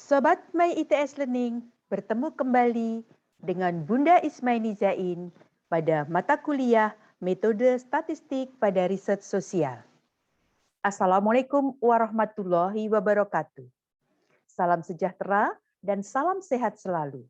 Sobat My ITS Learning, bertemu kembali dengan Bunda Ismaini Zain pada mata kuliah Metode Statistik pada Riset Sosial. Assalamualaikum warahmatullahi wabarakatuh. Salam sejahtera dan salam sehat selalu.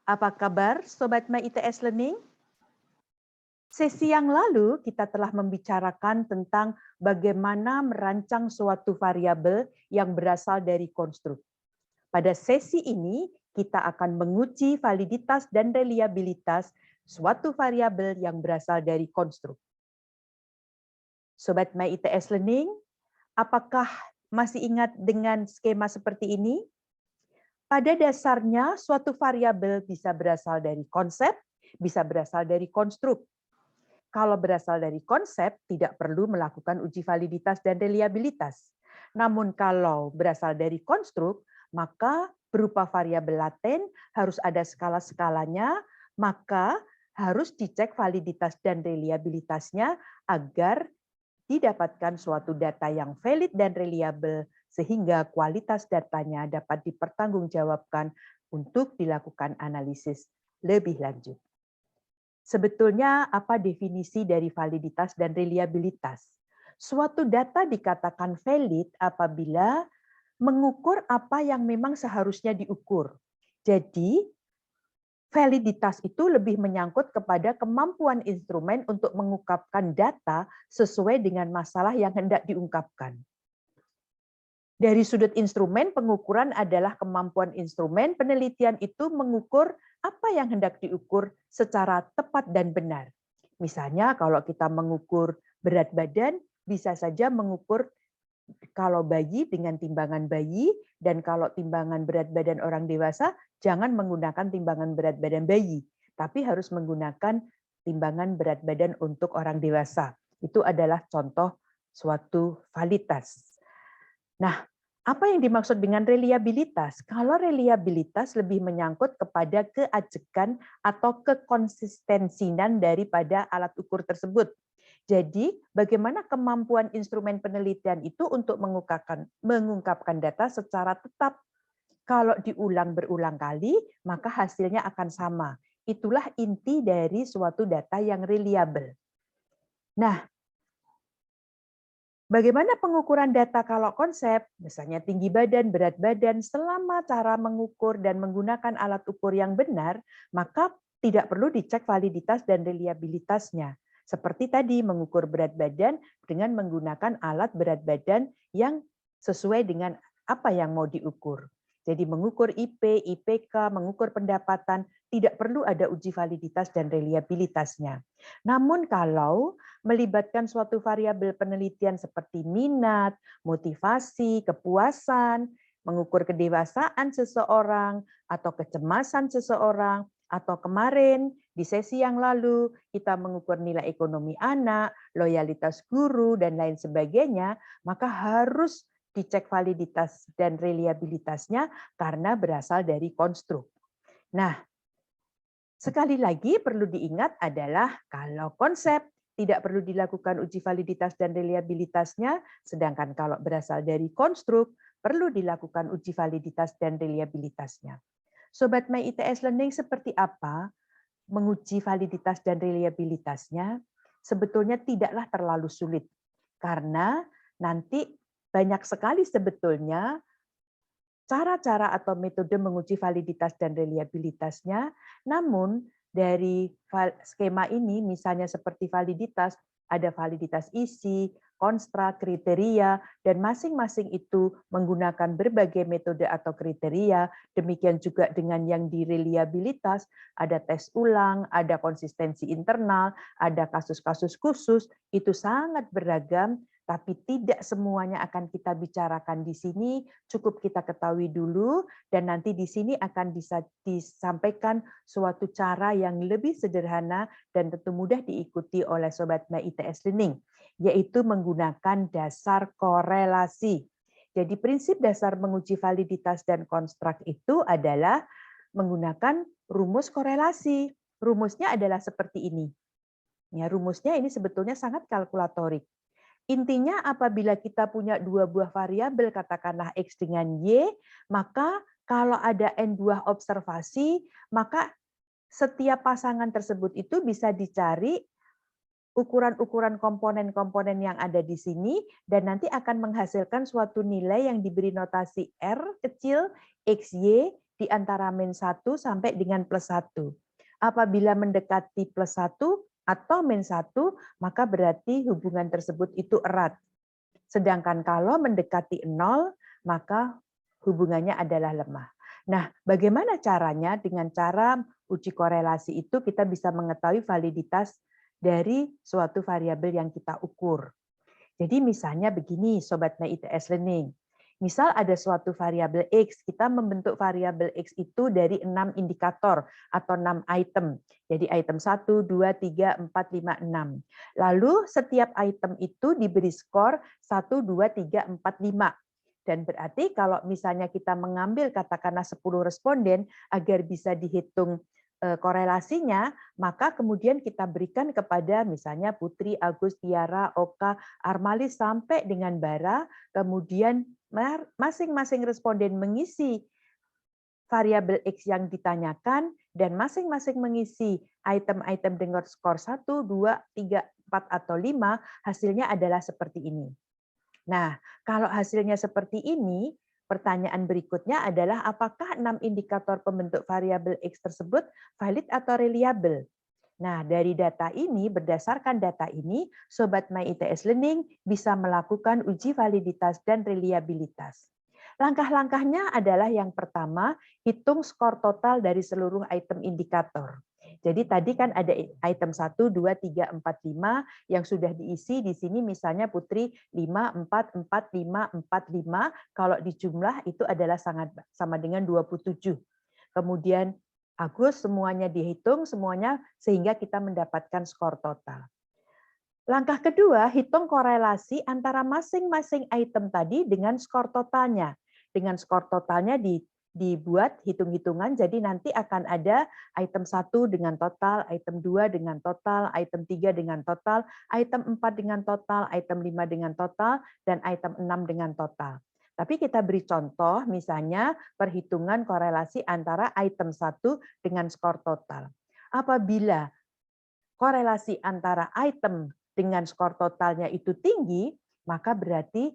Apa kabar Sobat My ITS Learning? Sesi yang lalu kita telah membicarakan tentang bagaimana merancang suatu variabel yang berasal dari konstruk. Pada sesi ini, kita akan menguji validitas dan reliabilitas suatu variabel yang berasal dari konstruk. Sobat My ITS Learning, apakah masih ingat dengan skema seperti ini? Pada dasarnya, suatu variabel bisa berasal dari konsep, bisa berasal dari konstruk. Kalau berasal dari konsep, tidak perlu melakukan uji validitas dan reliabilitas. Namun kalau berasal dari konstruk, maka berupa variabel laten harus ada skala-skalanya, maka harus dicek validitas dan reliabilitasnya agar didapatkan suatu data yang valid dan reliable sehingga kualitas datanya dapat dipertanggungjawabkan untuk dilakukan analisis lebih lanjut. Sebetulnya apa definisi dari validitas dan reliabilitas? Suatu data dikatakan valid apabila mengukur apa yang memang seharusnya diukur. Jadi, validitas itu lebih menyangkut kepada kemampuan instrumen untuk mengungkapkan data sesuai dengan masalah yang hendak diungkapkan. Dari sudut instrumen, pengukuran adalah kemampuan instrumen penelitian itu mengukur apa yang hendak diukur secara tepat dan benar. Misalnya kalau kita mengukur berat badan, bisa saja mengukur kalau bayi dengan timbangan bayi, dan kalau timbangan berat badan orang dewasa, jangan menggunakan timbangan berat badan bayi, tapi harus menggunakan timbangan berat badan untuk orang dewasa. Itu adalah contoh suatu validitas. Nah, apa yang dimaksud dengan reliabilitas? Kalau reliabilitas lebih menyangkut kepada keajekan atau kekonsistensian daripada alat ukur tersebut. Jadi, bagaimana kemampuan instrumen penelitian itu untuk mengungkapkan data secara tetap. Kalau diulang berulang kali, maka hasilnya akan sama. Itulah inti dari suatu data yang reliable. Nah, bagaimana pengukuran data kalau konsep, misalnya tinggi badan, berat badan, selama cara mengukur dan menggunakan alat ukur yang benar, maka tidak perlu dicek validitas dan reliabilitasnya. Seperti tadi, mengukur berat badan dengan menggunakan alat berat badan yang sesuai dengan apa yang mau diukur. Jadi mengukur IP, IPK, mengukur pendapatan, tidak perlu ada uji validitas dan reliabilitasnya. Namun kalau melibatkan suatu variabel penelitian seperti minat, motivasi, kepuasan, mengukur kedewasaan seseorang, atau kecemasan seseorang, atau kemarin di sesi yang lalu kita mengukur nilai ekonomi anak, loyalitas guru, dan lain sebagainya, maka harus dicek validitas dan reliabilitasnya karena berasal dari konstruk. Nah, sekali lagi perlu diingat adalah kalau konsep tidak perlu dilakukan uji validitas dan reliabilitasnya, sedangkan kalau berasal dari konstruk perlu dilakukan uji validitas dan reliabilitasnya. Sobat My ITS Learning, seperti apa menguji validitas dan reliabilitasnya? Sebetulnya tidaklah terlalu sulit, karena nanti banyak sekali sebetulnya cara-cara atau metode menguji validitas dan reliabilitasnya, namun dari skema ini, misalnya seperti validitas, ada validitas isi, konstrak, kriteria, dan masing-masing itu menggunakan berbagai metode atau kriteria. Demikian juga dengan yang di reliabilitas, ada tes ulang, ada konsistensi internal, ada kasus-kasus khusus, itu sangat beragam, tapi tidak semuanya akan kita bicarakan di sini, cukup kita ketahui dulu, dan nanti di sini akan bisa disampaikan suatu cara yang lebih sederhana dan tentu mudah diikuti oleh Sobat My ITS Learning, yaitu menggunakan dasar korelasi. Jadi prinsip dasar menguji validitas dan konstrak itu adalah menggunakan rumus korelasi. Rumusnya adalah seperti ini. Ya, rumusnya ini sebetulnya sangat kalkulatorik. Intinya apabila kita punya dua buah variabel, katakanlah X dengan Y, maka kalau ada N buah observasi, maka setiap pasangan tersebut itu bisa dicari ukuran-ukuran komponen-komponen yang ada di sini, dan nanti akan menghasilkan suatu nilai yang diberi notasi R kecil, XY, di antara -1 sampai dengan +1. Apabila mendekati +1 atau -1, maka berarti hubungan tersebut itu erat. Sedangkan kalau mendekati 0, maka hubungannya adalah lemah. Nah, bagaimana caranya? Dengan cara uji korelasi itu kita bisa mengetahui validitas dari suatu variabel yang kita ukur. Jadi misalnya begini, Sobat My ITS Learning. Misal ada suatu variabel X, kita membentuk variabel X itu dari 6 indikator atau 6 item. Jadi item 1, 2, 3, 4, 5, 6. Lalu setiap item itu diberi skor 1, 2, 3, 4, 5. Dan berarti kalau misalnya kita mengambil katakanlah 10 responden agar bisa dihitung korelasinya, maka kemudian kita berikan kepada misalnya Putri, Agus, Tiara, Oka, Armalis sampai dengan Bara, kemudian masing-masing responden mengisi variabel X yang ditanyakan, dan masing-masing mengisi item-item dengan skor 1, 2, 3, 4, atau 5, hasilnya adalah seperti ini. Nah, kalau hasilnya seperti ini, pertanyaan berikutnya adalah apakah 6 indikator pembentuk variabel X tersebut valid atau reliable? Nah, dari data ini, berdasarkan data ini, Sobat My ITS Learning bisa melakukan uji validitas dan reliabilitas. Langkah-langkahnya adalah yang pertama, hitung skor total dari seluruh item indikator. Jadi tadi kan ada item 1, 2, 3, 4, 5 yang sudah diisi di sini misalnya Putri 5, 4, 4, 5, 4, 5. Kalau dijumlah itu adalah sama dengan 27. Kemudian Agus semuanya dihitung, semuanya sehingga kita mendapatkan skor total. Langkah kedua, hitung korelasi antara masing-masing item tadi dengan skor totalnya. Dengan skor totalnya dibuat hitung-hitungan, jadi nanti akan ada item 1 dengan total, item 2 dengan total, item 3 dengan total, item 4 dengan total, item 5 dengan total, dan item 6 dengan total. Tapi kita beri contoh, misalnya perhitungan korelasi antara item 1 dengan skor total. Apabila korelasi antara item dengan skor totalnya itu tinggi, maka berarti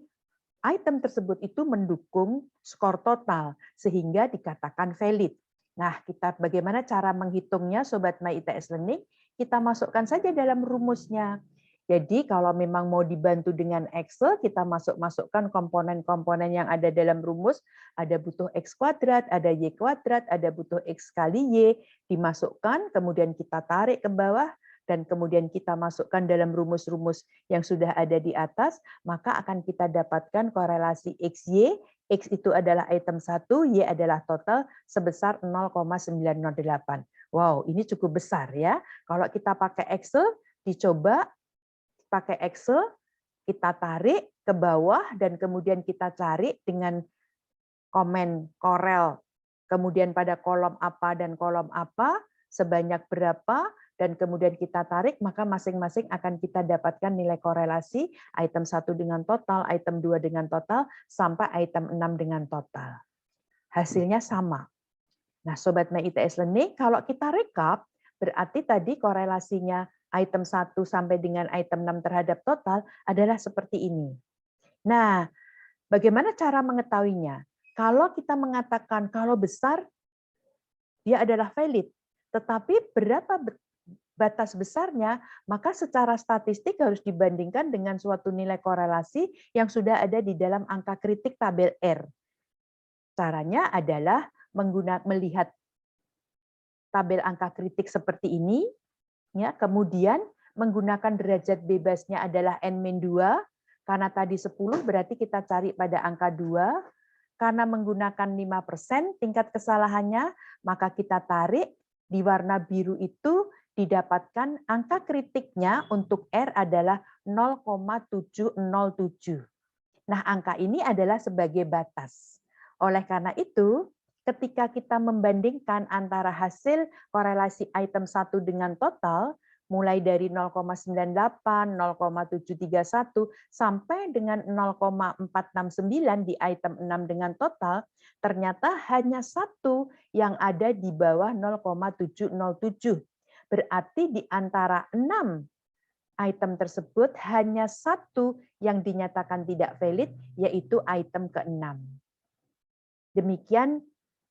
item tersebut itu mendukung skor total, sehingga dikatakan valid. Nah, bagaimana cara menghitungnya, Sobat My ITS Learning? Kita masukkan saja dalam rumusnya. Jadi kalau memang mau dibantu dengan Excel, kita masukkan komponen-komponen yang ada dalam rumus, ada butuh X kuadrat, ada Y kuadrat, ada butuh X kali Y, dimasukkan, kemudian kita tarik ke bawah, dan kemudian kita masukkan dalam rumus-rumus yang sudah ada di atas, maka akan kita dapatkan korelasi XY, X itu adalah item 1, Y adalah total sebesar 0,908. Wow, ini cukup besar ya. Kalau kita pakai Excel, dicoba pakai Excel, kita tarik ke bawah dan kemudian kita cari dengan komen korel, kemudian pada kolom apa dan kolom apa, sebanyak berapa, dan kemudian kita tarik, maka masing-masing akan kita dapatkan nilai korelasi item 1 dengan total, item 2 dengan total, sampai item 6 dengan total. Hasilnya sama. Nah, Sobat My ITS Learning, kalau kita rekap, berarti tadi korelasinya item 1 sampai dengan item 6 terhadap total adalah seperti ini. Nah, bagaimana cara mengetahuinya? Kalau kita mengatakan kalau besar, dia adalah valid. Tetapi berapa batas besarnya, maka secara statistik harus dibandingkan dengan suatu nilai korelasi yang sudah ada di dalam angka kritik tabel R. Caranya adalah melihat tabel angka kritik seperti ini, ya, kemudian menggunakan derajat bebasnya adalah N-2, karena tadi 10 berarti kita cari pada angka 2, karena menggunakan 5% tingkat kesalahannya, maka kita tarik di warna biru itu didapatkan angka kritiknya untuk R adalah 0,707. Nah, angka ini adalah sebagai batas. Oleh karena itu, ketika kita membandingkan antara hasil korelasi item 1 dengan total, mulai dari 0,98, 0,731 sampai dengan 0,469 di item 6 dengan total, ternyata hanya satu yang ada di bawah 0,707. Berarti di antara 6 item tersebut hanya satu yang dinyatakan tidak valid, yaitu item ke-6. Demikian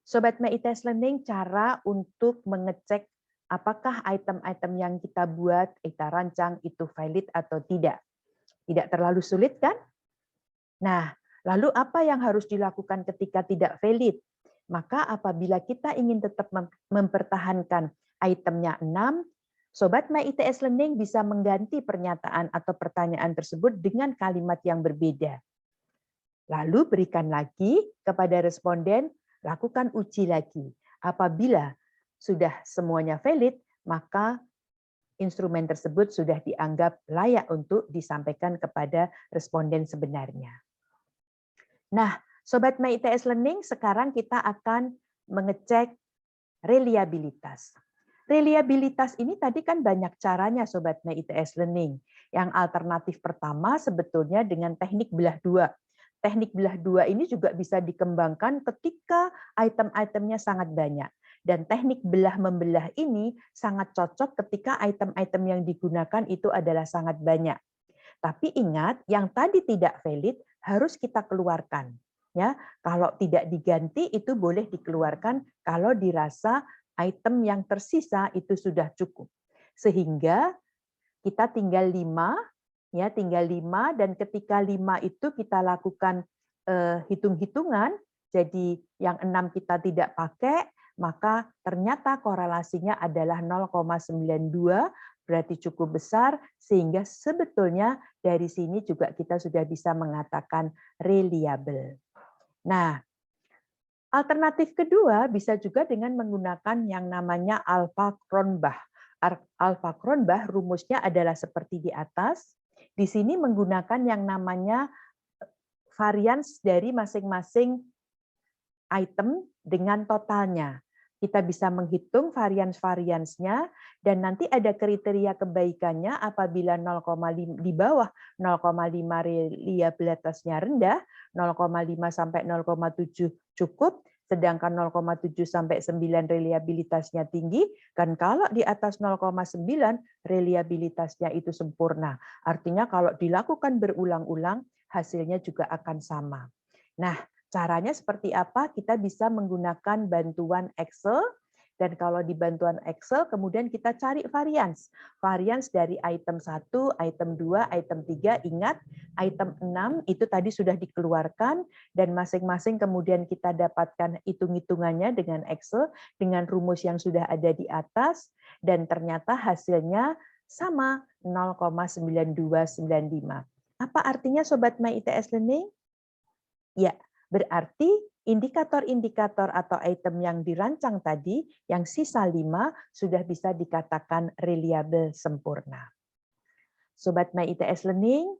Sobat MITS Learning cara untuk mengecek apakah item-item yang kita buat, kita rancang itu valid atau tidak. Tidak terlalu sulit kan? Nah, lalu apa yang harus dilakukan ketika tidak valid? Maka apabila kita ingin tetap mempertahankan itemnya 6, Sobat MITS Learning bisa mengganti pernyataan atau pertanyaan tersebut dengan kalimat yang berbeda. Lalu berikan lagi kepada responden, lakukan uji lagi. Apabila sudah semuanya valid, maka instrumen tersebut sudah dianggap layak untuk disampaikan kepada responden sebenarnya. Nah, Sobat MITS Learning, sekarang kita akan mengecek reliabilitas. Reliabilitas ini tadi kan banyak caranya Sobat MITS Learning. Yang alternatif pertama sebetulnya dengan teknik belah dua. Teknik belah dua ini juga bisa dikembangkan ketika item-itemnya sangat banyak. Dan teknik belah membelah ini sangat cocok ketika item-item yang digunakan itu adalah sangat banyak. Tapi ingat, yang tadi tidak valid harus kita keluarkan. Ya, kalau tidak diganti itu boleh dikeluarkan kalau dirasa item yang tersisa itu sudah cukup. Sehingga kita tinggal 5, ya tinggal 5, dan ketika 5 itu kita lakukan hitung-hitungan, jadi yang 6 kita tidak pakai, maka ternyata korelasinya adalah 0,92, berarti cukup besar, sehingga sebetulnya dari sini juga kita sudah bisa mengatakan reliable. Nah, alternatif kedua bisa juga dengan menggunakan yang namanya Alpha-Cronbach. Alpha-Cronbach rumusnya adalah seperti di atas. Di sini menggunakan yang namanya varians dari masing-masing item dengan totalnya. Kita bisa menghitung varians-variansnya dan nanti ada kriteria kebaikannya apabila 0,5 di bawah 0,5 reliabilitasnya rendah, 0,5 sampai 0,7 cukup, sedangkan 0,7 sampai 9 reliabilitasnya tinggi, dan kalau di atas 0,9 reliabilitasnya itu sempurna. Artinya kalau dilakukan berulang-ulang hasilnya juga akan sama. Nah, caranya seperti apa? Kita bisa menggunakan bantuan Excel, dan kalau di bantuan Excel kemudian kita cari varians. Varians dari item 1, item 2, item 3, ingat item 6 itu tadi sudah dikeluarkan dan masing-masing kemudian kita dapatkan hitung-hitungannya dengan Excel dengan rumus yang sudah ada di atas dan ternyata hasilnya sama 0,9295. Apa artinya Sobat MITS Learning? Ya, berarti indikator-indikator atau item yang dirancang tadi, yang sisa 5, sudah bisa dikatakan reliable sempurna. Sobat MITS Learning,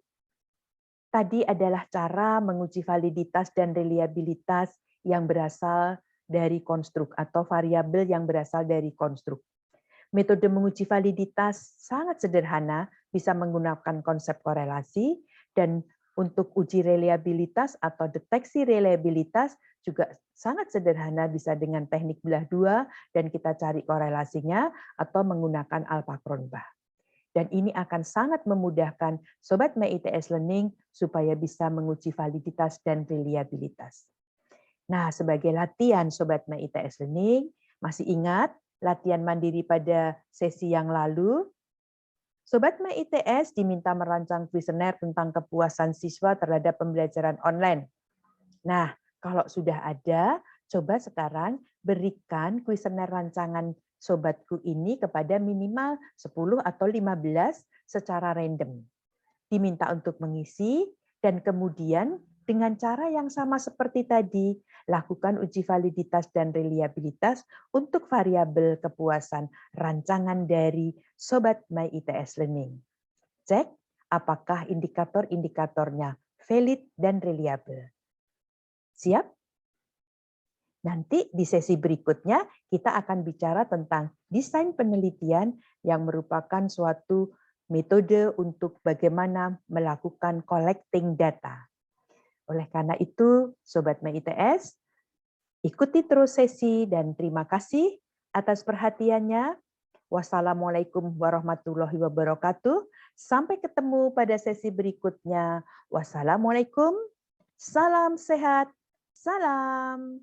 tadi adalah cara menguji validitas dan reliabilitas yang berasal dari konstruk atau variabel yang berasal dari konstruk. Metode menguji validitas sangat sederhana, bisa menggunakan konsep korelasi, dan untuk uji reliabilitas atau deteksi reliabilitas juga sangat sederhana, bisa dengan teknik belah dua dan kita cari korelasinya atau menggunakan Alpha-Cronbach. Dan ini akan sangat memudahkan Sobat MITS Learning supaya bisa menguji validitas dan reliabilitas. Nah, sebagai latihan Sobat MITS Learning, masih ingat latihan mandiri pada sesi yang lalu? Sobat MITS diminta merancang kuesioner tentang kepuasan siswa terhadap pembelajaran online. Nah, kalau sudah ada, coba sekarang berikan kuesioner rancangan sobatku ini kepada minimal 10 atau 15 secara random. Diminta untuk mengisi dan kemudian dengan cara yang sama seperti tadi, lakukan uji validitas dan reliabilitas untuk variabel kepuasan rancangan dari Sobat MITS Learning. Cek apakah indikator-indikatornya valid dan reliable. Siap? Nanti di sesi berikutnya kita akan bicara tentang desain penelitian yang merupakan suatu metode untuk bagaimana melakukan collecting data. Oleh karena itu, Sobat MITS, ikuti terus sesi dan terima kasih atas perhatiannya. Wassalamualaikum warahmatullahi wabarakatuh. Sampai ketemu pada sesi berikutnya. Wassalamualaikum. Salam sehat. Salam.